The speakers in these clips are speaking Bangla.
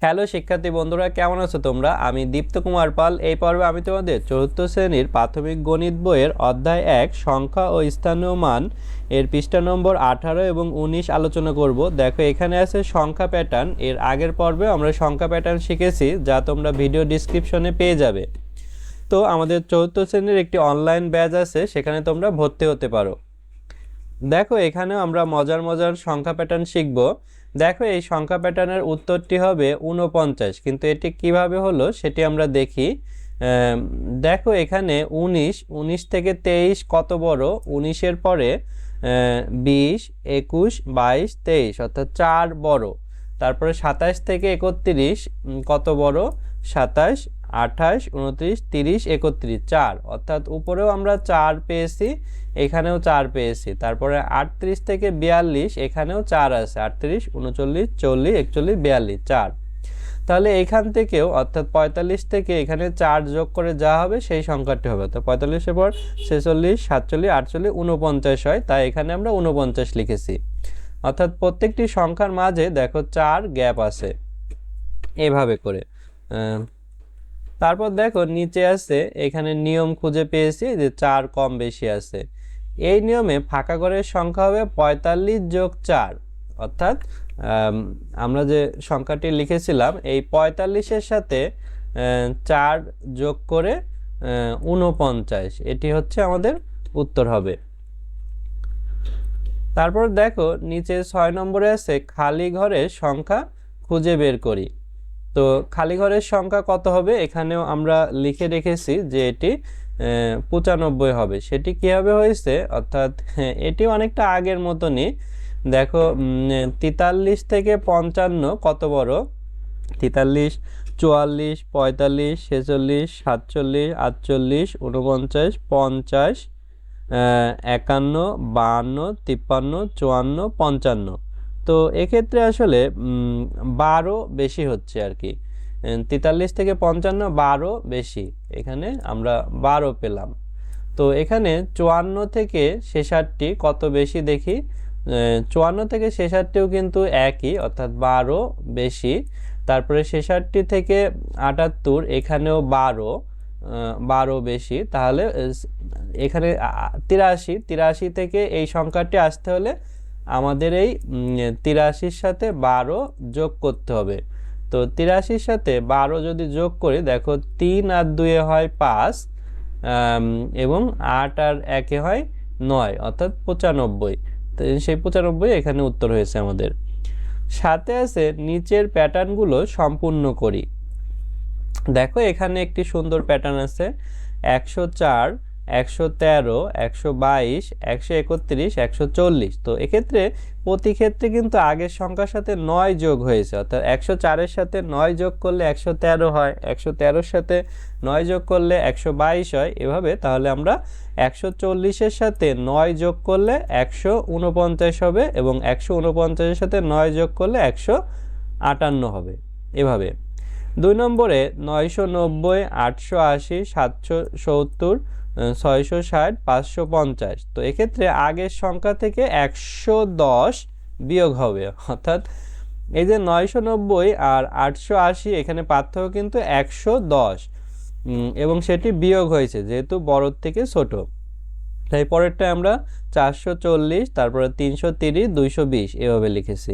হ্যালো শিক্ষার্থী বন্ধুরা, কেমন আছো তোমরা? আমি দীপ্ত কুমার পাল। এই পর্বে আমি তোমাদের চতুর্থ শ্রেণীর প্রাথমিক গণিত বইয়ের অধ্যায় 1 সংখ্যা ও স্থানীয় মান এর পৃষ্ঠা নম্বর 18 এবং 19 আলোচনা করব। দেখো, এখানে আছে সংখ্যা প্যাটার্ন। এর আগের পর্বে আমরা সংখ্যা প্যাটার্ন শিখেছি, যা তোমরা ভিডিও ডিসক্রিপশনে পেয়ে যাবে। তো আমাদের চতুর্থ শ্রেণীর একটি অনলাইন ব্যাচ আছে, সেখানে তোমরা ভর্তি হতে পারো। দেখো, এখানেও আমরা মজার মজার সংখ্যা প্যাটার্ন শিখব। দেখো, এই সংখ্যা প্যাটার্নের উত্তরটি হবে 49, কিন্তু এটি কিভাবে হলো সেটি আমরা দেখি। দেখো, এখানে 19 থেকে 23 কত বড়? 19-এর পরে 20, 21, 22, 23 অর্থাৎ 4 বড়। তারপরে 27 থেকে 31 কত বড়? 27, 28, 29, 30, 31 4, অর্থাৎ উপরেও আমরা 4 পেয়েছি, এখানেও 4 পেয়েছি। তারপরে 38 থেকে 42 এখানেও 4 আছে, 38, 39, 40, 41, 42 4। তাহলে এইখান থেকেও অর্থাৎ 45 থেকে এখানে 4 যোগ করে যা হবে সেই সংখ্যাটি হবে। তো 45-এর পর 46, 47, 48, 49 হয়, তাই এখানে আমরা 49 লিখেছি। অর্থাৎ প্রত্যেকটি সংখ্যার মাঝে দেখো 4 গ্যাপ আছে, এভাবে করে। তারপর দেখো নিচে আছে, এখানে নিয়ম খুঁজে পেয়েছি যে 4 কম বেশি আছে। এই নিয়মে ফাঁকা ঘরের সংখ্যা হবে 45 যোগ 4, অর্থাৎ আমরা যে সংখ্যাটি লিখেছিলাম এই 45-এর সাথে 4 যোগ করে 49, এটি হচ্ছে আমাদের উত্তর হবে। তারপর দেখো নিচে 6 নম্বরে আছে খালি ঘরের সংখ্যা খুঁজে বের করি। তো খালি ঘরের সংখ্যা কত হবে? এখানেও আমরা লিখে রেখেছি যে এটি 95 হবে। সেটি কিভাবে হয়েছে? অর্থাৎ এটি অনেকটা আগের মতনই। দেখো, 43 থেকে 55 কত বড়? 43, 44, 45, 46, 47, 48, 49, 50, 51, 52, 53, 54, 55। তো এক্ষেত্রে আসলে 12 বেশি হচ্ছে আর কি। 43 থেকে 55 12 বেশি, এখানে আমরা 12 পেলাম। তো এখানে 54 থেকে 66 কত বেশি দেখি। 54 থেকে 66ও কিন্তু একই, অর্থাৎ 12 বেশি। তারপরে 66 থেকে 78 এখানেও 12 বেশি। তাহলে এখানে 83 থেকে এই সংখ্যাটি আসতে হলে আমাদের এই 83-র সাথে 12 যোগ করতে হবে। তো 83-র সাথে 12 যদি যোগ করি, দেখো 3 আর 2 হয় 5, এবং 8 আর 1 হয় 9, অর্থাৎ 95। তো সেই 95 এখানে উত্তর হয়েছে আমাদের। সাথে আছে নিচের প্যাটার্নগুলো সম্পূর্ণ করি। দেখো, এখানে একটি সুন্দর প্যাটার্ন আছে 104, 113, 122, 131, 140। তো এক্ষেত্রে প্রতি ক্ষেত্রে কিন্তু আগের সংখ্যার সাথে 9 যোগ হয়েছে, অর্থাৎ 104-এর সাথে 9 যোগ করলে 113 হয়, 113-এর সাথে 9 যোগ করলে 122 হয়, এভাবে। তাহলে আমরা 140-এর সাথে 9 যোগ করলে 149 হবে, এবং 149-এর সাথে 9 যোগ করলে 158 হবে, এভাবে। 2 নম্বরে 990, 880, 770, 660, 550। তো এক্ষেত্রে আগের সংখ্যা থেকে 110 বিয়োগ হবে, অর্থাৎ এই যে 990 আর 880 এখানে পার্থক্য কিন্তু 110, এবং সেটি বিয়োগ হয়েছে যেহেতু বড়র থেকে ছোট। তাই পরেরটা আমরা 440, তারপরে 330, 220 এভাবে লিখেছি।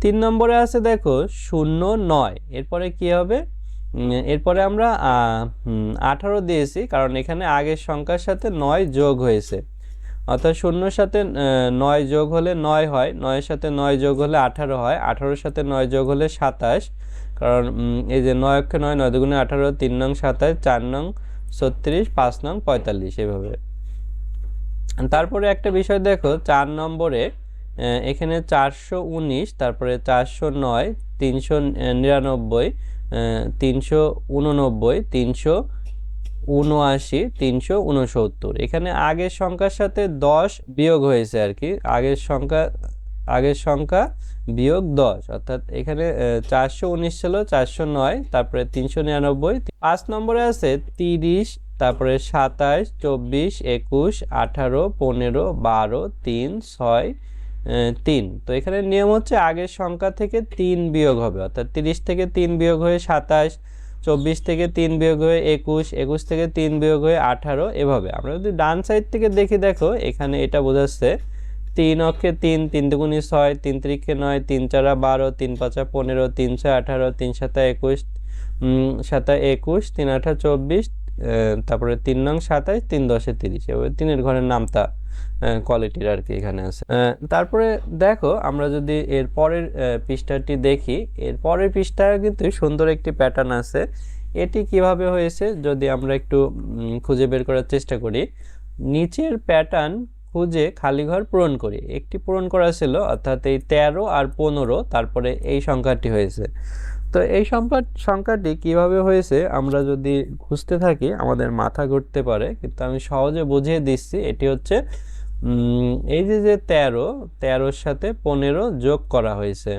3 নম্বরে আছে দেখো 09, এরপরে কি হবে? এরপরে আমরা 18 দিয়েছি, কারণ এখানে আগের সংখ্যার সাথে 9 যোগ হয়েছে, অর্থাৎ 0-এর সাথে 9 যোগ হলে 9 হয়, 9-এর সাথে 9 যোগ হলে 18 হয়, 18-এর সাথে 9 যোগ হলে 27, কারণ এই যে 9 অক্ষে 9, 9 দুগুণে 18, 3 নং 27, 4 নং 36, 5 নং 45, এভাবে। তারপরে একটা বিষয় দেখো 4 নম্বরে, এখানে 419, তারপরে 409, 399, 389, 379, 369। এখানে আগের সংখ্যার সাথে 10 বিয়োগ হয়েছে আর কি, আগের সংখ্যা বিয়োগ 10, অর্থাৎ এখানে 419 ছিল 409, তারপরে 399। 5 নম্বরে আছে 30, তারপরে 27, 24, 21, 18, 15, 12, 3, 6, 3। তো এখানে নিয়ম হচ্ছে আগের সংখ্যা থেকে 3 বিয়োগ হবে, অর্থাৎ 30 থেকে 3 বিয়োগ হয়ে 27, 24 থেকে 3 বিয়োগ হয়ে 21, 21 থেকে 3 বিয়োগ হয়ে 18। এভাবে আমরা যদি ডান সাইড থেকে দেখি, দেখো এখানে এটা বোঝাচ্ছে 3 অক্ষে 3, 3 দুগুণে 6, 3 তিরিখে 9, 3 চারা 12, 3 পাঁচা 15, 3 ছয় 18, 3 সাতা 21, 3 আঠা 24, তারপরে 3 নং 27, 3 দশে 30। এভাবে 3-এর ঘরের নামতা কোয়ালিটির আর কি এখানে আছে। তারপরে দেখো আমরা যদি এর পরের পৃষ্ঠাটি দেখি, এর পরের পৃষ্ঠায় কিন্তু সুন্দর একটি প্যাটার্ন আছে। এটি কিভাবে হয়েছে যদি আমরা একটু খুঁজে বের করার চেষ্টা করি। নিচের প্যাটার্ন খুঁজে খালি ঘর পূরণ করি। একটি পূরণ করা ছিল, অর্থাৎ এই 13 আর 15, তারপরে এই সংখ্যাটি হয়েছে। তো এই সংখ্যাটি কিভাবে হয়েছে আমরা যদি খুঁজতে থাকি আমাদের মাথা ঘুরতে পারে, কিন্তু আমি সহজে বুঝিয়ে দিচ্ছি। এটি হচ্ছে এই যে 13-এর সাথে 15 যোগ করা হয়েছে,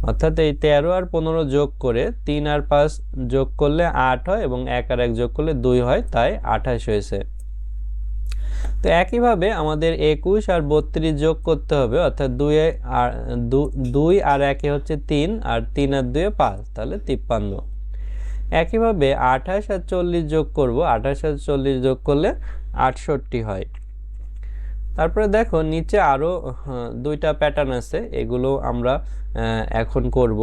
অর্থাৎ এই 13 আর 15 যোগ করে 3 আর 5 যোগ করলে 8 হয় এবং 1 আর 1 যোগ করলে 2 হয়, তাই 28 হয়েছে। তো একইভাবে আমাদের 21 আর 32 যোগ করতে হবে, অর্থাৎ 2 আর 1 হচ্ছে 3, আর 3 আর 2 5, তাহলে 53। একইভাবে 28 আর 40 যোগ করব, 28 আর 40 যোগ করলে 68 হয়। তারপরে দেখো নিচে আরও দুইটা প্যাটার্ন আছে, এগুলো আমরা এখন করব।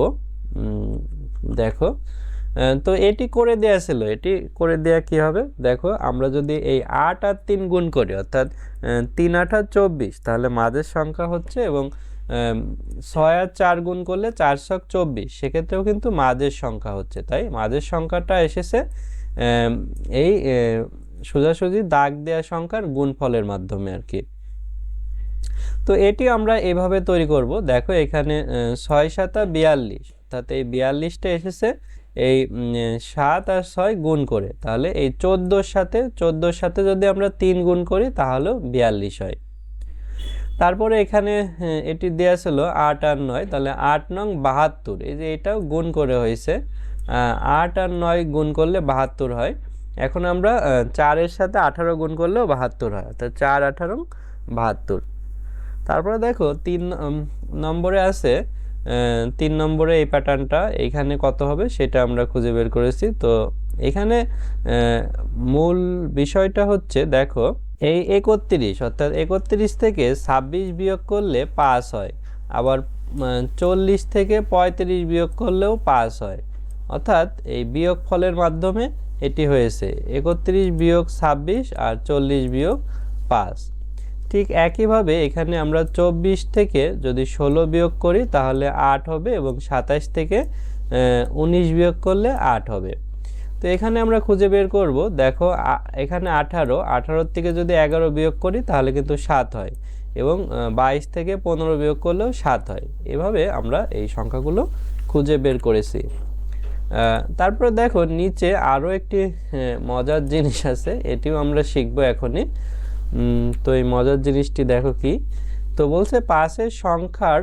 দেখো তো এটি করে দেয়া ছিল, এটি করে দেয়া কি হবে দেখো, আমরা যদি এই 8 আর 3 গুণ করি, অর্থাৎ 3 8 আর 24, তাহলে মাঝের সংখ্যা হচ্ছে, এবং 6 আর 4 গুণ করলে 4 ছক 24, সেক্ষেত্রেও কিন্তু মাঝের সংখ্যা হচ্ছে। তাই মাঝের সংখ্যাটা এসেছে এই সোজাসুজি দাগ দেওয়া সংখ্যার গুণফলের মাধ্যমে আর কি। তো এটি আমরা এভাবে তৈরি করব। দেখো এখানে 6 7 42, অর্থাৎ এই 42টা এসেছে এই 7 আর 6 গুণ করে, তাহলে এই 14-র সাথে যদি আমরা 3 গুণ করি তাহলেও 42 হয়। তারপরে এখানে এটি দেওয়া ছিল 8 আর 9, তাহলে 8 নং 72, এই যে এটাও গুণ করে হয়েছে, 8 আর 9 গুণ করলে 72 হয়। এখন আমরা 4-এর সাথে 18 গুণ করলেও 72 হয়, অর্থাৎ 4 18 72। তারপরে দেখো 3 নম্বরে আছে, 3 নম্বরে এই প্যাটার্নটা এখানে কত হবে সেটা আমরা খুঁজে বের করেছি। তো এখানে মূল বিষয়টা হচ্ছে দেখো এই 31, অর্থাৎ 31 থেকে 26 বিয়োগ করলে 5 হয়, আবার 40 থেকে 35 বিয়োগ করলেও 5 হয়, অর্থাৎ এই বিয়োগ ফলের মাধ্যমে এটি হয়েছে 31 বিয়োগ 26 আর 40 বিয়োগ 5। ঠিক একইভাবে এখানে আমরা 24 থেকে যদি 16 বিয়োগ করি তাহলে 8 হবে, এবং 27 থেকে 19 বিয়োগ করলে 8 হবে। তো এখানে আমরা খুঁজে বের করব। দেখো এখানে 18 থেকে যদি 11 বিয়োগ করি তাহলে কিন্তু 7 হয়, এবং 22 থেকে 15 বিয়োগ করলেও 7 হয়। এভাবে আমরা এই সংখ্যাগুলো খুঁজে বের করেছি। তারপরে দেখো নিচে আরও একটি মজার জিনিস আছে, এটিও আমরা শিখবো এখনই। তো এই মজার জিনিসটি দেখো কি, তো বলছে পাশের সংখ্যার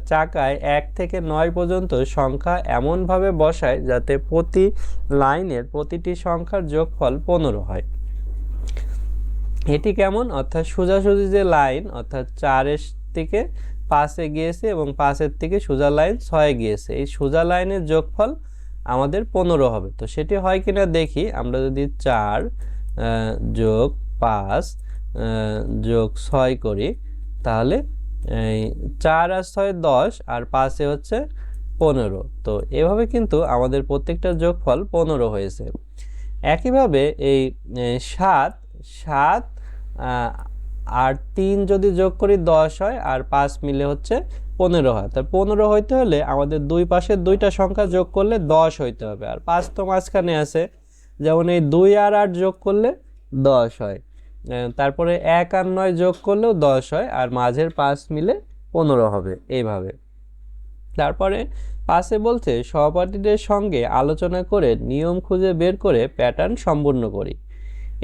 চাকায় 1 থেকে 9 পর্যন্ত সংখ্যা এমনভাবে বসায় যাতে প্রতি লাইনের প্রতিটি সংখ্যার যোগফল 15 হয়। এটি কেমন, অর্থাৎ সোজাসুজি যে লাইন, অর্থাৎ 4-এর থেকে 5-এ গিয়েছে এবং 5-এর থেকে সোজা লাইন 6-এ গিয়েছে, এই সোজা লাইনের যোগফল আমাদের 15 হবে। তো সেটি হয় কিনা দেখি, আমরা যদি 4 যোগ 5 যোগ 6 করি তাহলে 4 আর 6 10, আর 5-এ হচ্ছে 15। তো এভাবে কিন্তু আমাদের প্রত্যেকটার যোগফল 15 হয়েছে। একইভাবে এই 7 আর 3 যদি যোগ করি 10 হয়, আর 5 মিলে হচ্ছে 15 হয়। তার 15 হইতে হলে আমাদের দুই পাশের দুইটা সংখ্যা যোগ করলে 10 হইতে হবে, আর 5 তো মাঝখানে আছে, যেমন এই 2 আর 8 যোগ করলে 10 হয়, তারপরে 1 আর 9 যোগ করলেও 10 হয়, আর মাঝের 5 মিলে 15 হবে এইভাবে। তারপরে পাশে বলছে সহপাঠীদের সঙ্গে আলোচনা করে নিয়ম খুঁজে বের করে প্যাটার্ন সম্পূর্ণ করি।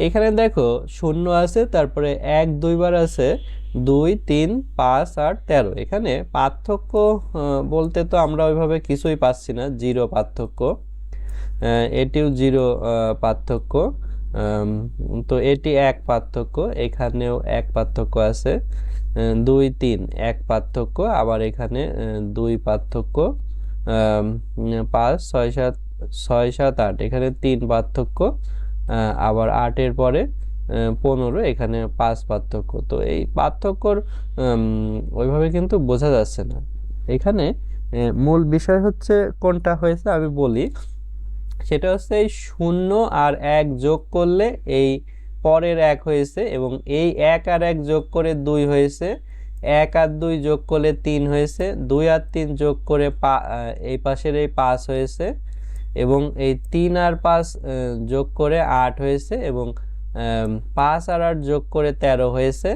এখানে দেখো 0 আছে, তারপরে 1 দুইবার আছে, 2 3 5 আর 13। এখানে পার্থক্য বলতে তো আমরা ওইভাবে কিছুই পাচ্ছি না, 0 পার্থক্য, এটিও 0 পার্থক্য, তো এটি এক পার্থক্য, এখানেও এক পার্থক্য আছে, 2 3 এক পার্থক্য, আবার এখানে 2 পার্থক্য, 5 6 7 6 7 8 এখানে 3 পার্থক্য, আবার 8-এর পরে 15 এখানে 5 পার্থক্য। তো এই পার্থক্যর ওইভাবে কিন্তু বোঝা যাচ্ছে না। এখানে মূল বিষয় হচ্ছে কোনটা হয়েছে আমি বলি, সেটা হচ্ছে এই 0 আর 1 যোগ করলে এই পরের 1 হয়েছে, এবং এই 1 আর 1 যোগ করে 2 হয়েছে, 1 আর 2 যোগ করলে 3 হয়েছে, 2 আর 3 যোগ করে এই পাশের এই 5 হয়েছে, এবং এই 3 আর 5 যোগ করে 8 হয়েছে, এবং 5 আর 8 যোগ করে 13 হয়েছে,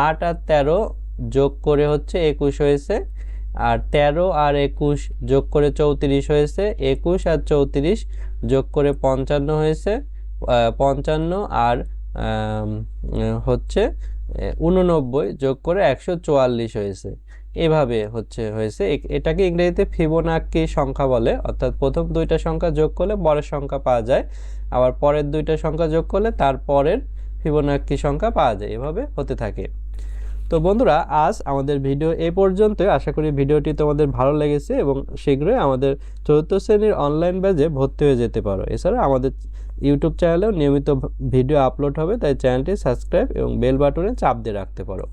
8 আর 13 যোগ করে হচ্ছে 21 হয়েছে, আর 13 আর 21 যোগ করে 34 হয়েছে, 21 আর 34 যোগ করে 55 হয়েছে, 55 আর হচ্ছে 89 যোগ করে 144 হয়েছে। এভাবে হয়েছে। এটাকে ইংরেজিতে ফিবোনাক্কি সংখ্যা বলে, অর্থাৎ প্রথম দুইটা সংখ্যা যোগ করলে পরের সংখ্যা পাওয়া যায়, আবার পরের দুইটা সংখ্যা যোগ করলে তার পরের ফিবোনাক্কি সংখ্যা পাওয়া যায়, এভাবে হতে থাকে। তো বন্ধুরা, আজ আমাদের ভিডিও এই পর্যন্তই। আশা করি ভিডিওটি তোমাদের ভালো লেগেছে এবং শীঘ্রই আমাদের 4th শ্রেণীর অনলাইন ব্যাচে ভর্তি হয়ে যেতে পারো। এছাড়া আমাদের ইউটিউব চ্যানেলেও নিয়মিত ভিডিও আপলোড হবে, তাই চ্যানেলটি সাবস্ক্রাইব এবং বেল বাটনে চাপ দিয়ে রাখতে পারো।